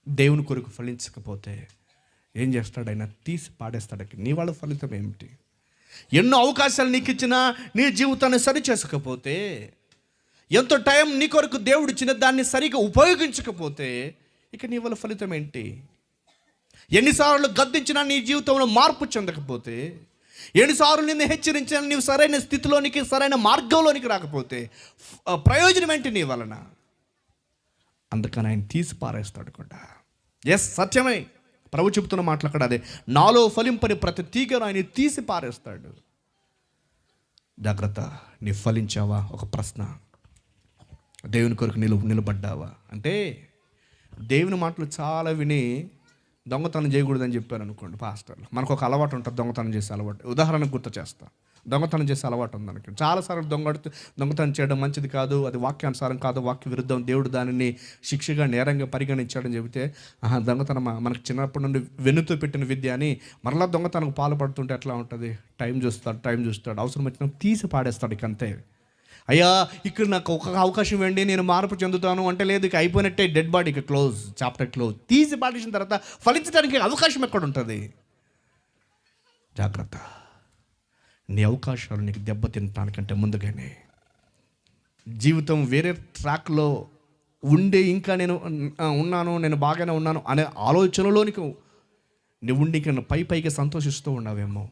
దేవుని కొరకు ఫలించకపోతే ఏం చేస్తాడు? ఆయన తీసి పాడేస్తాడు. నీ వాళ్ళ ఫలితం ఏమిటి? ఎన్నో అవకాశాలు నీకు ఇచ్చినా నీ జీవితాన్ని సరి చేసుకోకపోతే, ఎంతో టైం నీ కొరకు దేవుడు ఇచ్చిన దాన్ని సరిగా ఉపయోగించకపోతే ఇక నీ వల్ల ఫలితం ఏంటి? ఎన్నిసార్లు గద్దించినా నీ జీవితంలో మార్పు చెందకపోతే, ఎన్నిసార్లు నిన్ను హెచ్చరించినా నీవు సరైన స్థితిలోనికి, సరైన మార్గంలోనికి రాకపోతే ప్రయోజనం ఏంటి నీ వలన? అందుకని ఆయన తీసి పారేస్తాడు కూడా. ఎస్, సత్యమే. ప్రభు చెబుతున్న మాటలు అక్కడ అదే. నాలో ఫలింపని ప్రతి తీగను ఆయన తీసి పారేస్తాడు. జాగ్రత్త. నీ ఫలించావా? ఒక ప్రశ్న. దేవుని కొరకు నిలబడ్డావా? అంటే దేవుని మాటలు చాలా విని దొంగతనం చేయకూడదని చెప్పారు అనుకోండి పాస్టర్లు. మనకు ఒక అలవాటు ఉంటుంది, దొంగతనం చేసే అలవాటు. ఉదాహరణకు గుర్తు చేస్తా. దొంగతనం చేసే అలవాటు ఉంది అనుకోండి. చాలాసార్లు దొంగతనం చేయడం మంచిది కాదు, అది వాక్యానుసారం కాదు, వాక్య విరుద్ధం, దేవుడు దానిని శిక్షగా నేరంగా పరిగణించాడని చెబితే, దొంగతనం మనకు చిన్నప్పటి నుండి వెన్నుతో పెట్టిన విద్య అని మరలా దొంగతనకు పాల్పడుతుంటే ఎట్లా ఉంటుంది? టైం చూస్తాడు, అవసరం వచ్చిన తీసి పాడేస్తాడు. ఇక అంతే. అయ్యా ఇక్కడ నాకు ఒక అవకాశం ఇవ్వండి, నేను మార్పు చెందుతాను అంటే లేదు, ఇక అయిపోయినట్టే, డెడ్ బాడీకి క్లోజ్, చాప్టర్ క్లోజ్. తీసి పాడేసిన తర్వాత ఫలించడానికి అవకాశం ఎక్కడ ఉంటుంది? జాగ్రత్త. నీ అవకాశాలు నీకు దెబ్బతినటానికంటే ముందుగానే జీవితం వేరే ట్రాక్లో ఉండే, ఇంకా నేను బాగానే ఉన్నాను అనే ఆలోచనలోనికి నువ్వు ఉండి పైకి సంతోషిస్తూ ఉన్నావేమో.